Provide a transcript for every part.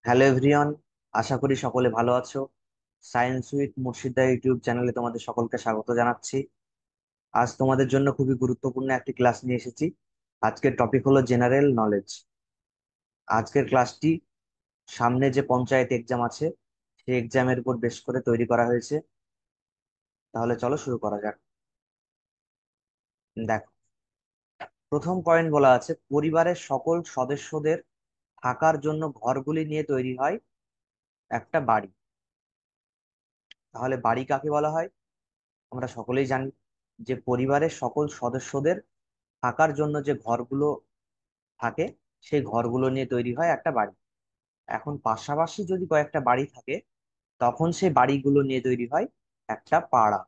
Hello everyone, আশা করি সকলে ভালো আছো। সায়েন্স উইথ মুর্শিদা ইউটিউব চ্যানেলে তোমাদের সকলকে স্বাগত জানাচ্ছি। আজ তোমাদের জন্য খুবই গুরুত্বপূর্ণ একটি ক্লাস নিয়ে এসেছি। আজকের টপিক হলো জেনারেল নলেজ। আজকের ক্লাসটি সামনে যে পঞ্চায়েত এক্সাম আছে সেই এক্সামের উপর বেস করে তৈরি করা হয়েছে। তাহলে চলো শুরু করা যাক। দেখো, প্রথম পয়েন্ট বলা আছে পরিবারের সকল সদস্যদের থাকার জন্য ঘরগুলি নিয়ে তৈরি হয় একটা বাড়ি। তাহলে বাড়ি কাকে বলা হয়? আমরা সকলেই জানি যে পরিবারের সকল সদস্যদের থাকার জন্য যে ঘরগুলো থাকে সেই ঘরগুলো নিয়ে তৈরি হয় একটা বাড়ি। এখন পাশাপাশি যদি কয়েকটা বাড়ি থাকে তখন সেই বাড়িগুলো নিয়ে তৈরি হয় একটা পাড়া।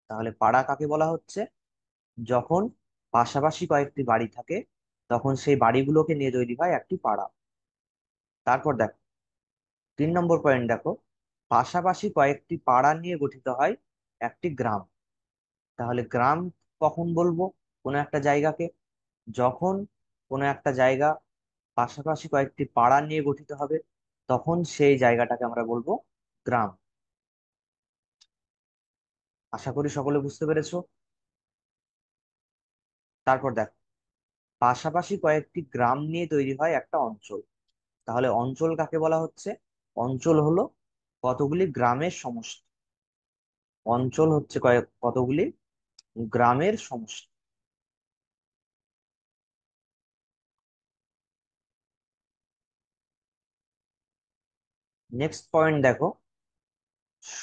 তাহলে পাড়া কাকে বলা হচ্ছে? যখন পাশাপাশি কয়েকটি বাড়ি থাকে তখন সেই বাড়িগুলোকে নিয়ে তৈরি হয় একটি পাড়া। তারপর দেখো, 3 নম্বর পয়েন্ট দেখো, পাশাপাশি কয়েকটি পাড়া নিয়ে গঠিত হয় একটি গ্রাম। তাহলে গ্রাম কখন বলবো কোনো একটা জায়গাকে? যখন কোনো একটা জায়গা পাশাপাশি কয়েকটি পাড়া নিয়ে গঠিত হবে তখন সেই জায়গাটাকে আমরা বলবো গ্রাম। আশা করি সকলে বুঝতে পেরেছো। তারপর দেখো, পাশাপাশি কয়েকটি গ্রাম নিয়ে তৈরি হয় একটা অঞ্চল। তাহলে অঞ্চল কাকে বলা হচ্ছে? অঞ্চল হলো কতগুলি গ্রামের সমষ্টি। অঞ্চল হচ্ছে কতগুলি গ্রামের সমষ্টি। নেক্সট পয়েন্ট দেখো,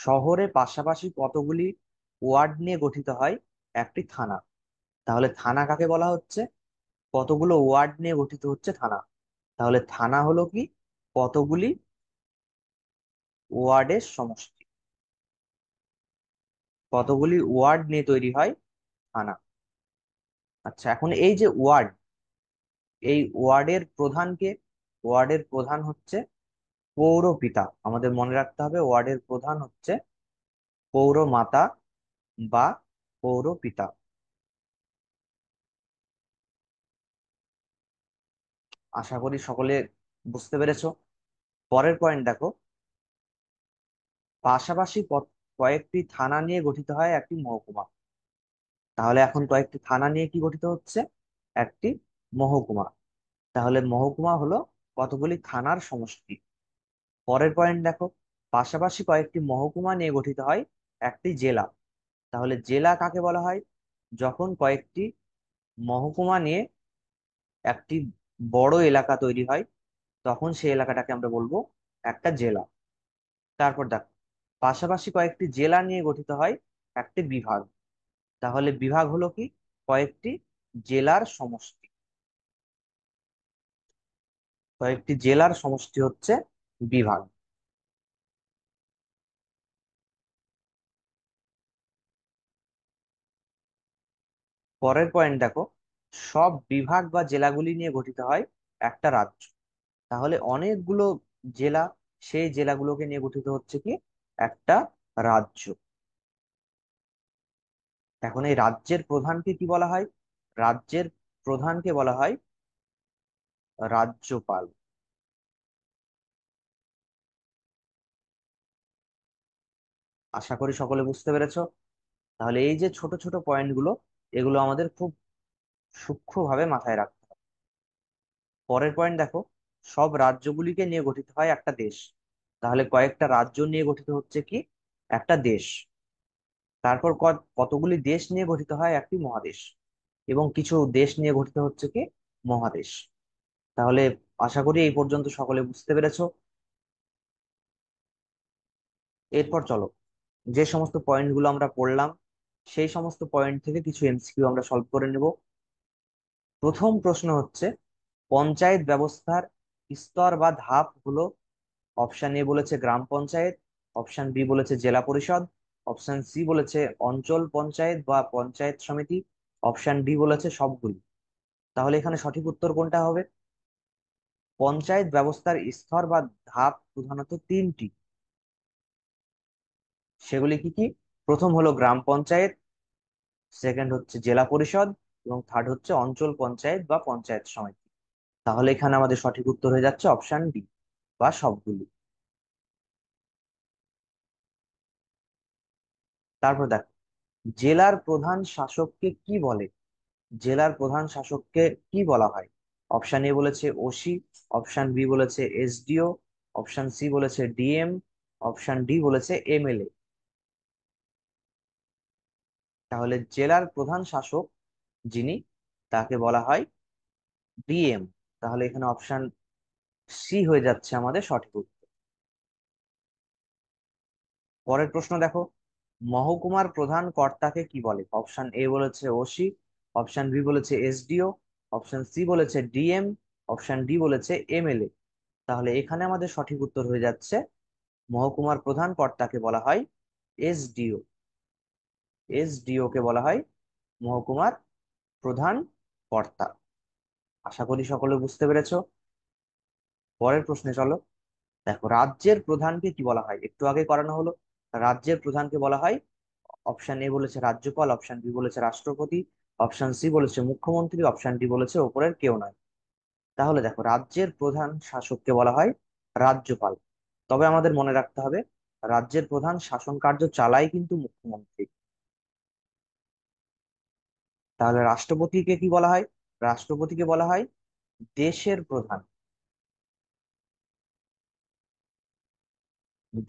শহরে পাশাপাশি কতগুলি ওয়ার্ড নিয়ে গঠিত হয় একটি থানা। তাহলে থানা কাকে বলা হচ্ছে? কতগুলো ওয়ার্ড নিয়ে গঠিত হচ্ছে থানা। তাহলে থানা হলো কি? কতগুলি ওয়ার্ডের সমষ্টি। কতগুলি ওয়ার্ড নিয়ে তৈরি হয় থানা। আচ্ছা, এখন এই যে ওয়ার্ড, এই ওয়ার্ডের প্রধানকে? ওয়ার্ডের প্রধান হচ্ছে পৌরপিতা। আমাদের মনে রাখতে হবে ওয়ার্ডের প্রধান হচ্ছে পৌরমাতা বা পৌরপিতা। আশা করি সকলে বুঝতে পেরেছো। পরের পয়েন্ট দেখো, পাশাপাশি কয়েকটি থানা নিয়ে গঠিত হয় একটি মহকুমা। তাহলে এখন কয়েকটি থানা নিয়ে কি গঠিত হচ্ছে? একটি মহকুমা। তাহলে মহকুমা হলো কতগুলি থানার সমষ্টি। পরের পয়েন্ট দেখো, পাশাপাশি কয়েকটি মহকুমা নিয়ে গঠিত হয় একটি জেলা। তাহলে জেলা কাকে বলা হয়? যখন কয়েকটি মহকুমা নিয়ে একটি বড় এলাকা তৈরি হয় তখন সেই এলাকাটাকে আমরা বলবো একটা জেলা। তারপর দেখো, পাশাপাশি কয়েকটি জেলা নিয়ে গঠিত হয় একটি বিভাগ। তাহলে বিভাগ হলো কি? কয়েকটি জেলার সমষ্টি। কয়েকটি জেলার সমষ্টি হচ্ছে বিভাগ। পরের পয়েন্ট দেখো, সব বিভাগ বা জেলাগুলি নিয়ে গঠিত হয় একটা রাজ্য। তাহলে অনেকগুলো জেলা, সেই জেলাগুলোকে নিয়ে গঠিত হচ্ছে কি? একটা রাজ্য। এখন এই রাজ্যের প্রধানকে কি বলা হয়? রাজ্যের প্রধানকে বলা হয় রাজ্যপাল। আশা করি সকলে বুঝতে পেরেছো। তাহলে এই যে ছোট ছোট পয়েন্ট গুলো, এগুলো আমাদের খুব সূক্ষ্মভাবে মাথায় রাখতে হবে। পরের পয়েন্ট দেখো, সব রাজ্যগুলিকে নিয়ে গঠিত হয় একটা দেশ। তাহলে কয়েকটা রাজ্য নিয়ে গঠিত হচ্ছে কি? একটা দেশ। তারপর কতগুলি দেশ নিয়ে গঠিত হয় একটি মহাদেশ, এবং কিছু দেশ নিয়ে গঠিত হচ্ছে কি? মহাদেশ। তাহলে আশা করি এই পর্যন্ত সকলে বুঝতে পেরেছো। এরপর চলো, যে সমস্ত পয়েন্ট গুলো আমরা পড়লাম সেই সমস্ত পয়েন্ট থেকে কিছু এমসিকিউ আমরা সলভ করে নেব। প্রথম প্রশ্ন হচ্ছে, পঞ্চায়েত ব্যবস্থার স্তর বা ধাপ হলো? অপশন এ বলেছে গ্রাম পঞ্চায়েত, অপশন বি বলেছে জেলা পরিষদ, অপশন সি বলেছে অঞ্চল পঞ্চায়েত বা পঞ্চায়েত সমিতি, অপশন ডি বলেছে সবগুলি। তাহলে এখানে সঠিক উত্তর কোনটা হবে? পঞ্চায়েত ব্যবস্থার স্তর বা ধাপ প্রধানত তিনটি। সেগুলি কি কি? প্রথম হলো গ্রাম পঞ্চায়েত, সেকেন্ড হচ্ছে জেলা পরিষদ, এবং থার্ড হচ্ছে অঞ্চল পঞ্চায়েত বা পঞ্চায়েত সমিতি। তাহলে এখানে আমাদের সঠিক উত্তর হয়ে যাচ্ছে অপশন ডি। বা সবগুলি। তারপর দেখো, জেলার প্রধান শাসককে কি বলে? জেলার প্রধান শাসককে কি বলা হয়? অপশন এ বলেছে ওসি, অপশন বি বলেছে এসডিও, অপশন সি বলেছে ডিএম, অপশন ডি বলেছে এমএলএ। তাহলে জেলার প্রধান শাসক যিনি, তাকে বলা হয় ডিএম। তাহলে এখানে অপশন সি হয়ে যাচ্ছে আমাদের সঠিক উত্তর। পরের প্রশ্ন দেখো, মহকুমার প্রধান কর্তাকে কি বলে? অপশন এ বলেছে ওসি, অপশন বি বলেছে এসডিও, অপশন সি বলেছে ডিএম, অপশন ডি বলেছে এমএলএ। তাহলে এখানে আমাদের সঠিক উত্তর হয়ে যাচ্ছে মহকুমার প্রধান কর্তাকে বলা হয় এসডিও। এসডিও কে বলা হয় মহকুমার প্রধান কর্তা। আশা করি সকলে বুঝতে পেরেছো। পরের প্রশ্নে চলো। দেখো, রাজ্যের প্রধানকে কি বলা হয়? একটু আগে করানো হলো। রাজ্যের প্রধানকে বলা হয়, অপশন এ বলেছে রাজ্যপাল, অপশন বি বলেছে রাষ্ট্রপতি, অপশন সি বলেছে মুখ্যমন্ত্রী, অপশন ডি বলেছে ওপরের কেউ নয়। তাহলে দেখো, রাজ্যের প্রধান শাসককে বলা হয় রাজ্যপাল। তবে আমাদের মনে রাখতে হবে, রাজ্যের প্রধান শাসন কার্য চালায় কিন্তু মুখ্যমন্ত্রী। তাহলে রাষ্ট্রপতিকে কি বলা হয়? রাষ্ট্রপতিকে বলা হয় দেশের প্রধান।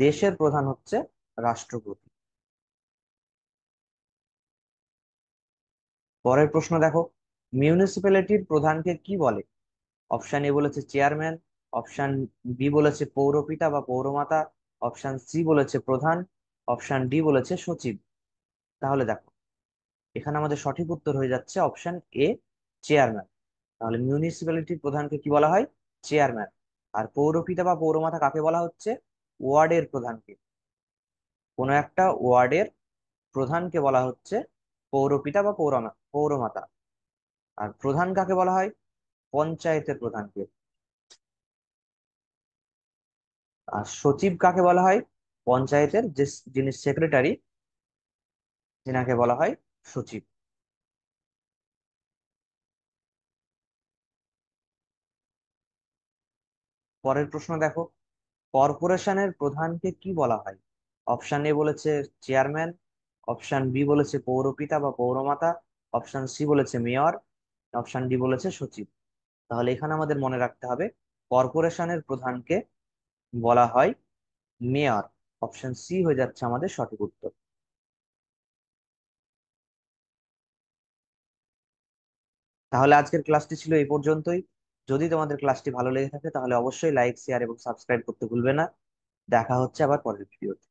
দেশের প্রধান হচ্ছে রাষ্ট্রপতি। পরের প্রশ্ন দেখো, মিউনিসিপ্যালিটির প্রধানকে কি বলে? অপশন এ বলেছে চেয়ারম্যান, অপশন বি বলেছে পৌরপিতা বা পৌরমাতা, অপশন সি বলেছে প্রধান, অপশন ডি বলেছে সচিব। তাহলে দেখো, এখানে আমাদের সঠিক উত্তর হয়ে যাচ্ছে অপশন এ, চেয়ারম্যান। তাহলে মিউনিসিপ্যালিটির প্রধানকে কি বলা হয়? চেয়ারম্যান। আর পৌরপিতা বা পৌরমাতা কাকে বলা হচ্ছে? ওয়ার্ডের প্রধানকে। কোনো একটা ওয়ার্ডের প্রধানকে বলা হচ্ছে পৌরপিতা বা পৌরমাতা। আর প্রধান কাকে বলা হয়? পঞ্চায়েতের প্রধানকে। আর সচিব কাকে বলা হয়? পঞ্চায়েতের যে যিনি সেক্রেটারি, যিনাকে বলা হয় সচিব। পরের প্রশ্ন দেখো, কর্পোরেশনের প্রধানকে কি বলা হয়? অপশন এ বলেছে চেয়ারম্যান, অপশন বি বলেছে পৌরপিতা বা পৌরমাতা, অপশন সি বলেছে মেয়র, অপশন ডি বলেছে সচিব। তাহলে এখানে আমাদের মনে রাখতে হবে, কর্পোরেশনের প্রধানকে বলা হয় মেয়র। অপশন সি হয়ে যাচ্ছে আমাদের সঠিক উত্তর। তাহলে আজকের ক্লাসটি ছিল এই পর্যন্তই। যদি তোমাদের ক্লাসটি ভালো লেগে থাকে তাহলে অবশ্যই লাইক, শেয়ার এবং সাবস্ক্রাইব করতে ভুলবে না। দেখা হচ্ছে আবার পরের ভিডিওতে।